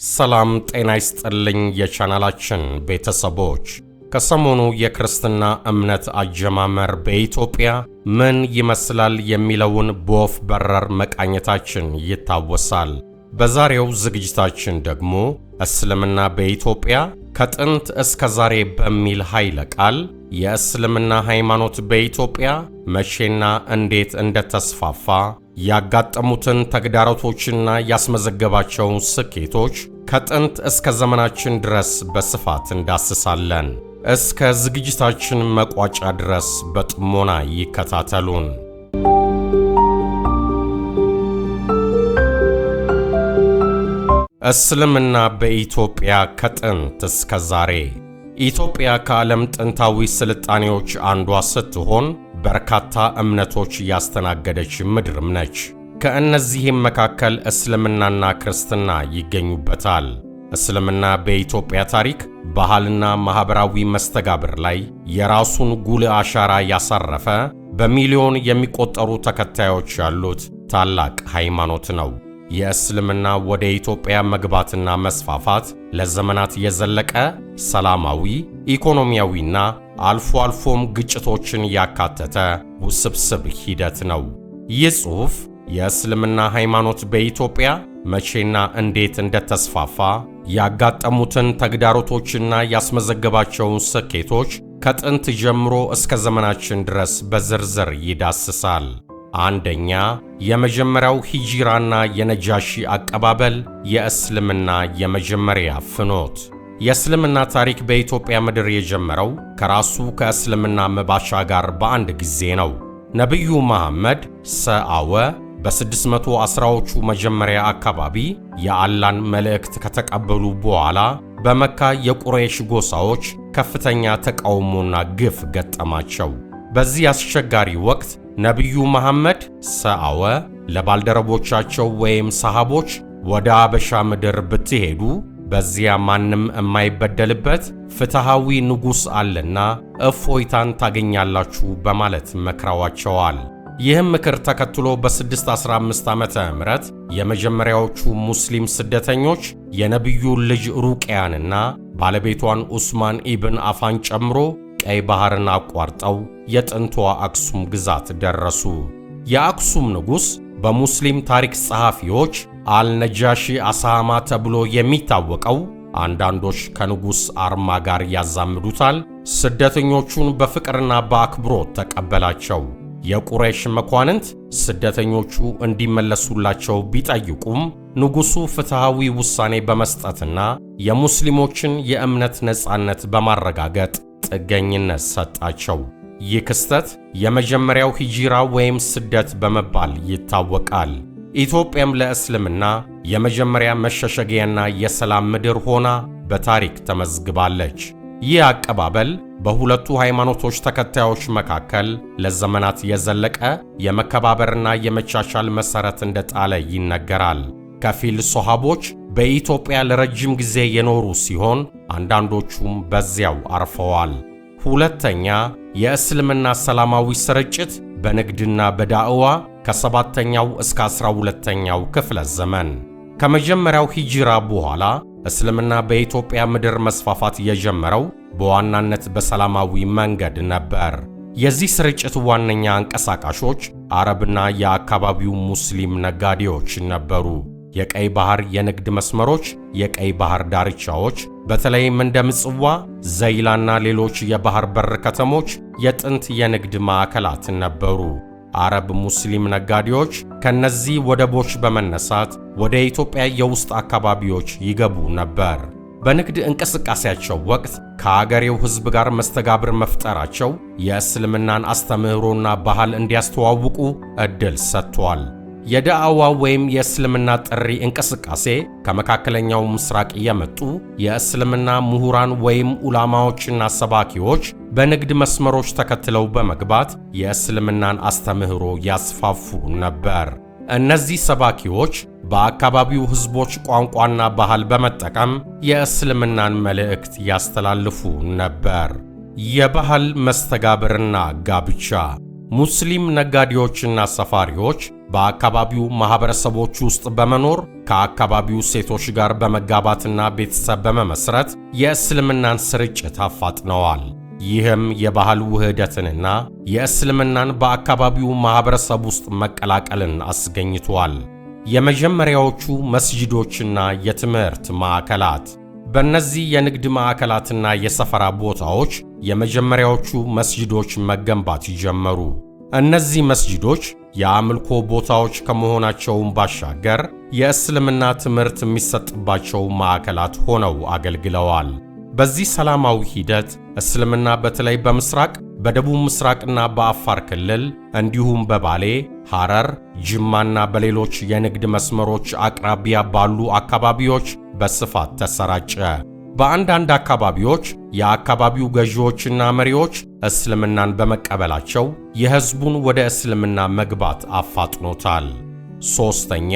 ሰላም ጤና ይስጥልኝ የቻናላችን ቤተሰቦች። ከሰሞኑ የክርስትና እምነት አጀማመር በኢትዮጵያ ምን ይመስላል የሚለውን በወፍ በረር መቃኘታችን ይታወሳል። በዛሬው ዝግጅታችን ደግሞ እስልምና በኢትዮጵያ ከጥንት እስከ ዛሬ በሚል ኃይለ ቃል የእስልምና ሃይማኖት በኢትዮጵያ መቼና እንዴት እንደተስፋፋ ያጋጠሙትን ተግዳሮቶችና ያስመዘገባቸውን ስኬቶች ከጥንት እስከ ዘመናችን ድረስ በስፋት እንዳስሳለን። እስከ ዝግጅታችን መቋጫ ድረስ በጥሞና ይከታተሉን። እስልምና በኢትዮጵያ ከጥንት እስከ ዛሬ። ኢትዮጵያ ከዓለም ጥንታዊ ስልጣኔዎች አንዷ ስትሆን በርካታ እምነቶች ያስተናገደች ምድርም ነች። ከእነዚህም መካከል እስልምናና ክርስትና ይገኙበታል። እስልምና በኢትዮጵያ ታሪክ፣ ባህልና ማህበራዊ መስተጋብር ላይ የራሱን ጉልህ አሻራ ያሳረፈ በሚሊዮን የሚቆጠሩ ተከታዮች ያሉት ታላቅ ሃይማኖት ነው። የእስልምና ወደ ኢትዮጵያ መግባትና መስፋፋት ለዘመናት የዘለቀ ሰላማዊ፣ ኢኮኖሚያዊና አልፎ አልፎም ግጭቶችን ያካተተ ውስብስብ ሂደት ነው። ይህ ጽሑፍ የእስልምና ሃይማኖት በኢትዮጵያ መቼና እንዴት እንደተስፋፋ ያጋጠሙትን ተግዳሮቶችና ያስመዘገባቸውን ስኬቶች ከጥንት ጀምሮ እስከ ዘመናችን ድረስ በዝርዝር ይዳስሳል። አንደኛ፣ የመጀመሪያው ሂጅራና የነጃሺ አቀባበል፣ የእስልምና የመጀመሪያ ፍኖት። የእስልምና ታሪክ በኢትዮጵያ ምድር የጀመረው ከራሱ ከእስልምና መባቻ ጋር በአንድ ጊዜ ነው። ነቢዩ መሐመድ ሰአወ በ610ዎቹ መጀመሪያ አካባቢ የአላህን መልእክት ከተቀበሉ በኋላ በመካ የቁረይሽ ጎሳዎች ከፍተኛ ተቃውሞና ግፍ ገጠማቸው። በዚህ አስቸጋሪ ወቅት ነቢዩ መሐመድ ሰአወ ለባልደረቦቻቸው ወይም ሰሃቦች ወደ አበሻ ምድር ብትሄዱ በዚያ ማንም የማይበደልበት ፍትሃዊ ንጉሥ አለና እፎይታን ታገኛላችሁ በማለት መክረዋቸዋል። ይህም ምክር ተከትሎ በ615 ዓመተ ምህረት የመጀመሪያዎቹ ሙስሊም ስደተኞች የነቢዩ ልጅ ሩቅያንና ባለቤቷን ዑስማን ኢብን አፋን ጨምሮ ቀይ ባህርን አቋርጠው የጥንቷ አክሱም ግዛት ደረሱ። የአክሱም ንጉሥ በሙስሊም ታሪክ ጸሐፊዎች አልነጃሺ አሳሃማ ተብሎ የሚታወቀው፣ አንዳንዶች ከንጉሥ አርማ ጋር ያዛምዱታል፣ ስደተኞቹን በፍቅርና በአክብሮት ተቀበላቸው። የቁረይሽ መኳንንት ስደተኞቹ እንዲመለሱላቸው ቢጠይቁም ንጉሡ ፍትሃዊ ውሳኔ በመስጠትና የሙስሊሞችን የእምነት ነጻነት በማረጋገጥ ጥገኝነት ሰጣቸው። ይህ ክስተት የመጀመሪያው ሂጅራ ወይም ስደት በመባል ይታወቃል። ኢትዮጵያም ለእስልምና የመጀመሪያ መሸሸጊያና የሰላም ምድር ሆና በታሪክ ተመዝግባለች። ይህ አቀባበል በሁለቱ ሃይማኖቶች ተከታዮች መካከል ለዘመናት የዘለቀ የመከባበርና የመቻቻል መሠረት እንደጣለ ይነገራል። ከፊል ሶሃቦች በኢትዮጵያ ለረጅም ጊዜ የኖሩ ሲሆን አንዳንዶቹም በዚያው አርፈዋል። ሁለተኛ፣ የእስልምና ሰላማዊ ስርጭት በንግድና በዳዕዋ ከ7ኛው እስከ 12ኛው ክፍለ ዘመን። ከመጀመሪያው ሂጅራ በኋላ እስልምና በኢትዮጵያ ምድር መስፋፋት የጀመረው በዋናነት በሰላማዊ መንገድ ነበር። የዚህ ስርጭት ዋነኛ አንቀሳቃሾች አረብና የአካባቢው ሙስሊም ነጋዴዎች ነበሩ። የቀይ ባህር የንግድ መስመሮች፣ የቀይ ባህር ዳርቻዎች በተለይም እንደ ምጽዋ፣ ዘይላና ሌሎች የባህር በር ከተሞች የጥንት የንግድ ማዕከላት ነበሩ። አረብ ሙስሊም ነጋዴዎች ከነዚህ ወደቦች በመነሳት ወደ ኢትዮጵያ የውስጥ አካባቢዎች ይገቡ ነበር። በንግድ እንቅስቃሴያቸው ወቅት ከአገሬው ሕዝብ ጋር መስተጋብር መፍጠራቸው የእስልምናን አስተምህሮና ባህል እንዲያስተዋውቁ ዕድል ሰጥቷል። የዳዕዋ ወይም የእስልምና ጥሪ እንቅስቃሴ ከመካከለኛው ምስራቅ የመጡ የእስልምና ምሁራን ወይም ዑላማዎችና ሰባኪዎች በንግድ መስመሮች ተከትለው በመግባት የእስልምናን አስተምህሮ ያስፋፉ ነበር። እነዚህ ሰባኪዎች በአካባቢው ሕዝቦች ቋንቋና ባህል በመጠቀም የእስልምናን መልእክት ያስተላልፉ ነበር። የባህል መስተጋብርና ጋብቻ። ሙስሊም ነጋዴዎችና ሰፋሪዎች በአካባቢው ማህበረሰቦች ውስጥ በመኖር ከአካባቢው ሴቶች ጋር በመጋባትና ቤተሰብ በመመስረት የእስልምናን ስርጭት አፋጥነዋል። ይህም የባህል ውህደትንና የእስልምናን በአካባቢው ማህበረሰብ ውስጥ መቀላቀልን አስገኝቷል። የመጀመሪያዎቹ መስጂዶችና የትምህርት ማዕከላት። በእነዚህ የንግድ ማዕከላትና የሰፈራ ቦታዎች የመጀመሪያዎቹ መስጂዶች መገንባት ጀመሩ። እነዚህ መስጂዶች የአምልኮ ቦታዎች ከመሆናቸውም ባሻገር የእስልምና ትምህርት የሚሰጥባቸው ማዕከላት ሆነው አገልግለዋል። በዚህ ሰላማዊ ሂደት እስልምና በተለይ በምስራቅ፣ በደቡብ ምስራቅና በአፋር ክልል እንዲሁም በባሌ፣ ሐረር፣ ጅማና በሌሎች የንግድ መስመሮች አቅራቢያ ባሉ አካባቢዎች በስፋት ተሰራጨ። በአንዳንድ አካባቢዎች የአካባቢው ገዢዎችና መሪዎች እስልምናን በመቀበላቸው የሕዝቡን ወደ እስልምና መግባት አፋጥኖታል። ሦስተኛ፣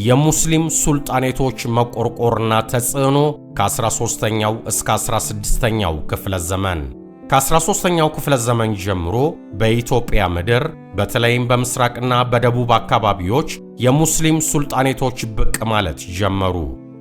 የሙስሊም ሱልጣኔቶች መቆርቆርና ተጽዕኖ ከ13ኛው እስከ 16ኛው ክፍለ ዘመን። ከ13ኛው ክፍለ ዘመን ጀምሮ በኢትዮጵያ ምድር በተለይም በምስራቅና በደቡብ አካባቢዎች የሙስሊም ሱልጣኔቶች ብቅ ማለት ጀመሩ።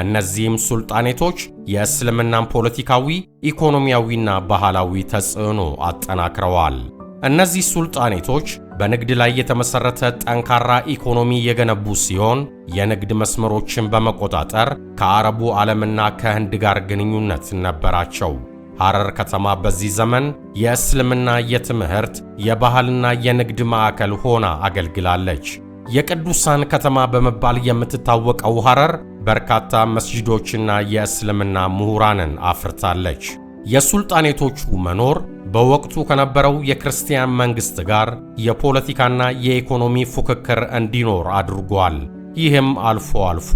እነዚህም ሱልጣኔቶች የእስልምናን ፖለቲካዊ፣ ኢኮኖሚያዊና ባህላዊ ተጽዕኖ አጠናክረዋል። እነዚህ ሱልጣኔቶች በንግድ ላይ የተመሰረተ ጠንካራ ኢኮኖሚ የገነቡ ሲሆን የንግድ መስመሮችን በመቆጣጠር ከአረቡ ዓለምና ከህንድ ጋር ግንኙነት ነበራቸው። ሐረር ከተማ በዚህ ዘመን የእስልምና የትምህርት፣ የባህልና የንግድ ማዕከል ሆና አገልግላለች። የቅዱሳን ከተማ በመባል የምትታወቀው ሐረር በርካታ መስጂዶችና የእስልምና ምሁራንን አፍርታለች። የሱልጣኔቶቹ መኖር በወቅቱ ከነበረው የክርስቲያን መንግሥት ጋር የፖለቲካና የኢኮኖሚ ፉክክር እንዲኖር አድርጓል። ይህም አልፎ አልፎ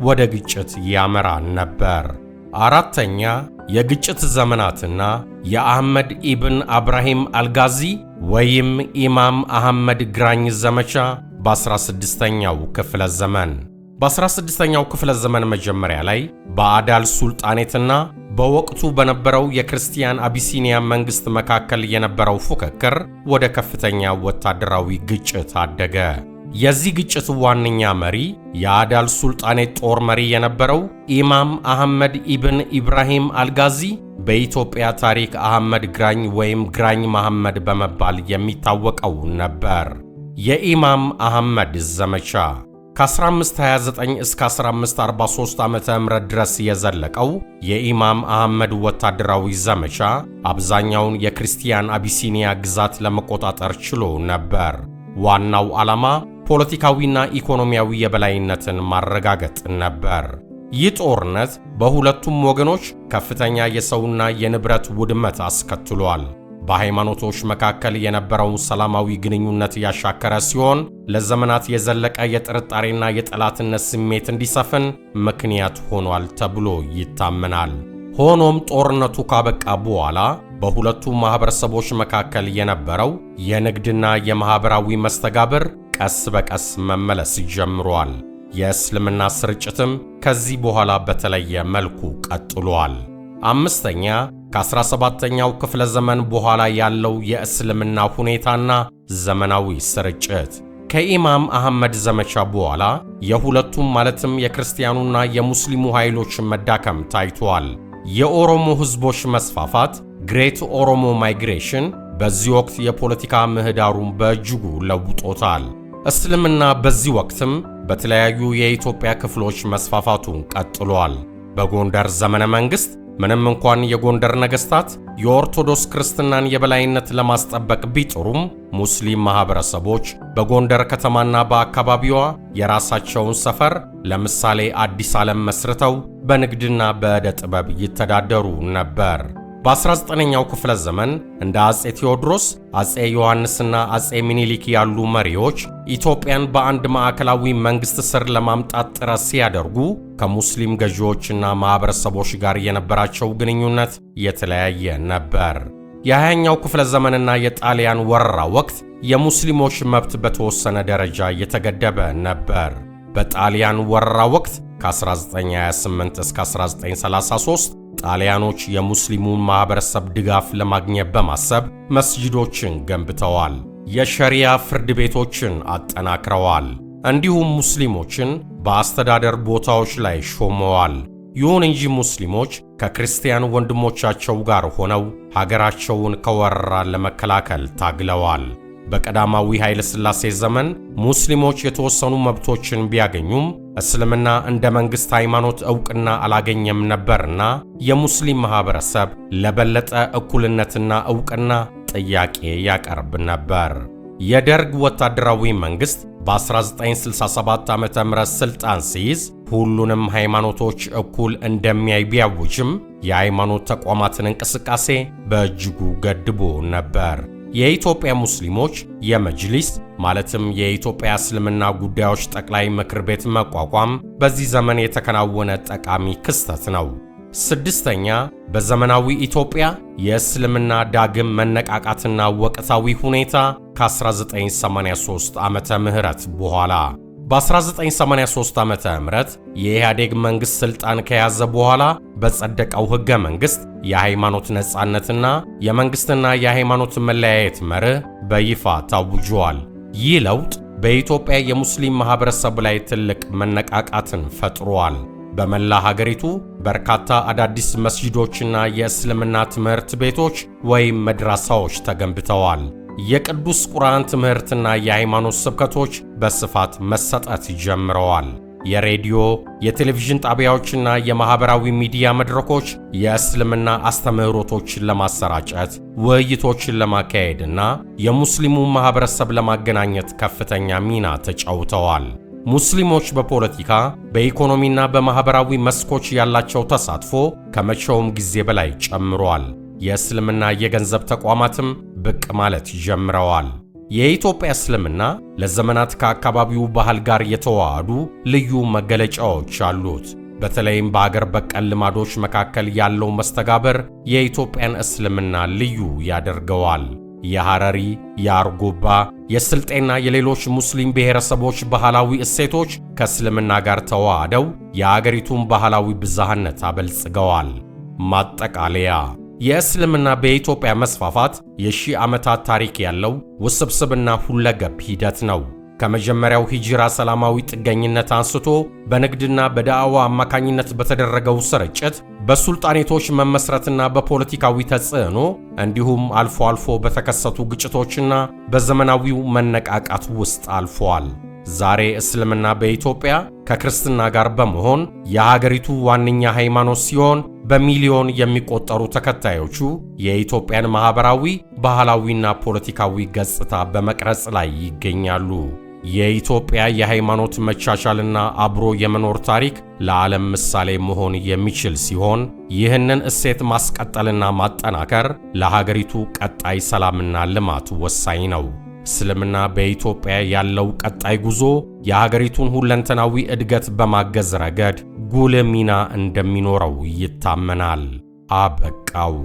ወደ ግጭት ያመራ ነበር። አራተኛ፣ የግጭት ዘመናትና የአህመድ ኢብን አብራሂም አልጋዚ ወይም ኢማም አህመድ ግራኝ ዘመቻ በ16ኛው ክፍለ ዘመን። በ16ኛው ክፍለ ዘመን መጀመሪያ ላይ በአዳል ሱልጣኔትና በወቅቱ በነበረው የክርስቲያን አቢሲኒያ መንግሥት መካከል የነበረው ፉክክር ወደ ከፍተኛ ወታደራዊ ግጭት አደገ። የዚህ ግጭት ዋነኛ መሪ የአዳል ሱልጣኔት ጦር መሪ የነበረው ኢማም አህመድ ኢብን ኢብራሂም አልጋዚ በኢትዮጵያ ታሪክ አህመድ ግራኝ ወይም ግራኝ መሐመድ በመባል የሚታወቀው ነበር። የኢማም አህመድ ዘመቻ ከ1529 እስከ 1543 ዓመተ ምህረት ድረስ የዘለቀው የኢማም አህመድ ወታደራዊ ዘመቻ አብዛኛውን የክርስቲያን አቢሲኒያ ግዛት ለመቆጣጠር ችሎ ነበር። ዋናው ዓላማ ፖለቲካዊና ኢኮኖሚያዊ የበላይነትን ማረጋገጥ ነበር። ይህ ጦርነት በሁለቱም ወገኖች ከፍተኛ የሰውና የንብረት ውድመት አስከትሏል። በሃይማኖቶች መካከል የነበረው ሰላማዊ ግንኙነት ያሻከረ ሲሆን ለዘመናት የዘለቀ የጥርጣሬና የጠላትነት ስሜት እንዲሰፍን ምክንያት ሆኗል ተብሎ ይታመናል። ሆኖም ጦርነቱ ካበቃ በኋላ በሁለቱ ማህበረሰቦች መካከል የነበረው የንግድና የማህበራዊ መስተጋብር ቀስ በቀስ መመለስ ጀምሯል። የእስልምና ስርጭትም ከዚህ በኋላ በተለየ መልኩ ቀጥሏል። አምስተኛ፣ ከ17ኛው ክፍለ ዘመን በኋላ ያለው የእስልምና ሁኔታና ዘመናዊ ስርጭት። ከኢማም አህመድ ዘመቻ በኋላ የሁለቱም ማለትም የክርስቲያኑና የሙስሊሙ ኃይሎች መዳከም ታይቷል። የኦሮሞ ሕዝቦች መስፋፋት ግሬት ኦሮሞ ማይግሬሽን በዚህ ወቅት የፖለቲካ ምህዳሩን በእጅጉ ለውጦታል። እስልምና በዚህ ወቅትም በተለያዩ የኢትዮጵያ ክፍሎች መስፋፋቱን ቀጥሏል። በጎንደር ዘመነ መንግሥት ምንም እንኳን የጎንደር ነገሥታት የኦርቶዶክስ ክርስትናን የበላይነት ለማስጠበቅ ቢጥሩም ሙስሊም ማህበረሰቦች በጎንደር ከተማና በአካባቢዋ የራሳቸውን ሰፈር ለምሳሌ አዲስ ዓለም መስርተው በንግድና በዕደ ጥበብ ይተዳደሩ ነበር። በ19ኛው ክፍለ ዘመን እንደ አጼ ቴዎድሮስ፣ አጼ ዮሐንስና አጼ ሚኒሊክ ያሉ መሪዎች ኢትዮጵያን በአንድ ማዕከላዊ መንግሥት ስር ለማምጣት ጥረት ሲያደርጉ ከሙስሊም ገዢዎችና ማህበረሰቦች ጋር የነበራቸው ግንኙነት የተለያየ ነበር። የ20ኛው ክፍለ ዘመንና የጣሊያን ወረራ ወቅት የሙስሊሞች መብት በተወሰነ ደረጃ የተገደበ ነበር። በጣሊያን ወረራ ወቅት ከ1928 እስከ 1933 ጣሊያኖች የሙስሊሙን ማህበረሰብ ድጋፍ ለማግኘት በማሰብ መስጂዶችን ገንብተዋል። የሸሪያ ፍርድ ቤቶችን አጠናክረዋል። እንዲሁም ሙስሊሞችን በአስተዳደር ቦታዎች ላይ ሾመዋል። ይሁን እንጂ ሙስሊሞች ከክርስቲያን ወንድሞቻቸው ጋር ሆነው ሀገራቸውን ከወረራ ለመከላከል ታግለዋል። በቀዳማዊ ኃይለ ሥላሴ ዘመን ሙስሊሞች የተወሰኑ መብቶችን ቢያገኙም እስልምና እንደ መንግሥት ሃይማኖት ዕውቅና አላገኘም ነበርና የሙስሊም ማኅበረሰብ ለበለጠ እኩልነትና ዕውቅና ጥያቄ ያቀርብ ነበር። የደርግ ወታደራዊ መንግሥት በ1967 ዓ.ም ሥልጣን ሲይዝ ሁሉንም ሃይማኖቶች እኩል እንደሚያይ ቢያውጅም የሃይማኖት ተቋማትን እንቅስቃሴ በእጅጉ ገድቦ ነበር። የኢትዮጵያ ሙስሊሞች የመጅሊስ ማለትም የኢትዮጵያ እስልምና ጉዳዮች ጠቅላይ ምክር ቤት መቋቋም በዚህ ዘመን የተከናወነ ጠቃሚ ክስተት ነው። ስድስተኛ፣ በዘመናዊ ኢትዮጵያ የእስልምና ዳግም መነቃቃትና ወቅታዊ ሁኔታ ከ1983 ዓመተ ምህረት በኋላ በ1983 ዓመተ ምህረት የኢህአዴግ መንግሥት ሥልጣን ከያዘ በኋላ በጸደቀው ሕገ መንግሥት የሃይማኖት ነጻነትና የመንግሥትና የሃይማኖት መለያየት መርህ በይፋ ታውጇል። ይህ ለውጥ በኢትዮጵያ የሙስሊም ማኅበረሰብ ላይ ትልቅ መነቃቃትን ፈጥሯል። በመላ ሀገሪቱ በርካታ አዳዲስ መስጂዶችና የእስልምና ትምህርት ቤቶች ወይም መድራሳዎች ተገንብተዋል። የቅዱስ ቁርአን ትምህርትና የሃይማኖት ስብከቶች በስፋት መሰጠት ጀምረዋል። የሬዲዮ፣ የቴሌቪዥን ጣቢያዎችና የማኅበራዊ ሚዲያ መድረኮች የእስልምና አስተምህሮቶችን ለማሰራጨት፣ ውይይቶችን ለማካሄድና የሙስሊሙ ማኅበረሰብ ለማገናኘት ከፍተኛ ሚና ተጫውተዋል። ሙስሊሞች በፖለቲካ በኢኮኖሚና በማኅበራዊ መስኮች ያላቸው ተሳትፎ ከመቼውም ጊዜ በላይ ጨምሯል። የእስልምና የገንዘብ ተቋማትም ብቅ ማለት ጀምረዋል። የኢትዮጵያ እስልምና ለዘመናት ከአካባቢው ባህል ጋር የተዋሃዱ ልዩ መገለጫዎች አሉት። በተለይም በአገር በቀል ልማዶች መካከል ያለው መስተጋብር የኢትዮጵያን እስልምና ልዩ ያደርገዋል። የሐረሪ፣ የአርጎባ፣ የስልጤና የሌሎች ሙስሊም ብሔረሰቦች ባህላዊ እሴቶች ከእስልምና ጋር ተዋህደው የአገሪቱን ባህላዊ ብዝሃነት አበልጽገዋል። ማጠቃለያ፣ የእስልምና በኢትዮጵያ መስፋፋት የሺህ ዓመታት ታሪክ ያለው ውስብስብና ሁለገብ ሂደት ነው። ከመጀመሪያው ሂጅራ ሰላማዊ ጥገኝነት አንስቶ በንግድና በዳዕዋ አማካኝነት በተደረገው ስርጭት፣ በሱልጣኔቶች መመስረትና በፖለቲካዊ ተጽዕኖ እንዲሁም አልፎ አልፎ በተከሰቱ ግጭቶችና በዘመናዊው መነቃቃት ውስጥ አልፏል። ዛሬ እስልምና በኢትዮጵያ ከክርስትና ጋር በመሆን የሀገሪቱ ዋነኛ ሃይማኖት ሲሆን በሚሊዮን የሚቆጠሩ ተከታዮቹ የኢትዮጵያን ማኅበራዊ፣ ባህላዊና ፖለቲካዊ ገጽታ በመቅረጽ ላይ ይገኛሉ። የኢትዮጵያ የሃይማኖት መቻቻልና አብሮ የመኖር ታሪክ ለዓለም ምሳሌ መሆን የሚችል ሲሆን ይህንን እሴት ማስቀጠልና ማጠናከር ለሀገሪቱ ቀጣይ ሰላምና ልማት ወሳኝ ነው። እስልምና በኢትዮጵያ ያለው ቀጣይ ጉዞ የሀገሪቱን ሁለንተናዊ እድገት በማገዝ ረገድ ጉልህ ሚና እንደሚኖረው ይታመናል። አበቃው።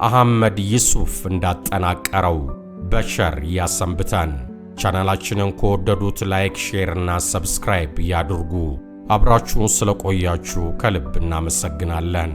አህመድ ይሱፍ እንዳጠናቀረው በቸር ያሰንብተን። ቻናላችንን ከወደዱት ላይክ፣ ሼር እና ሰብስክራይብ ያድርጉ። አብራችሁን ስለቆያችሁ ከልብ እናመሰግናለን።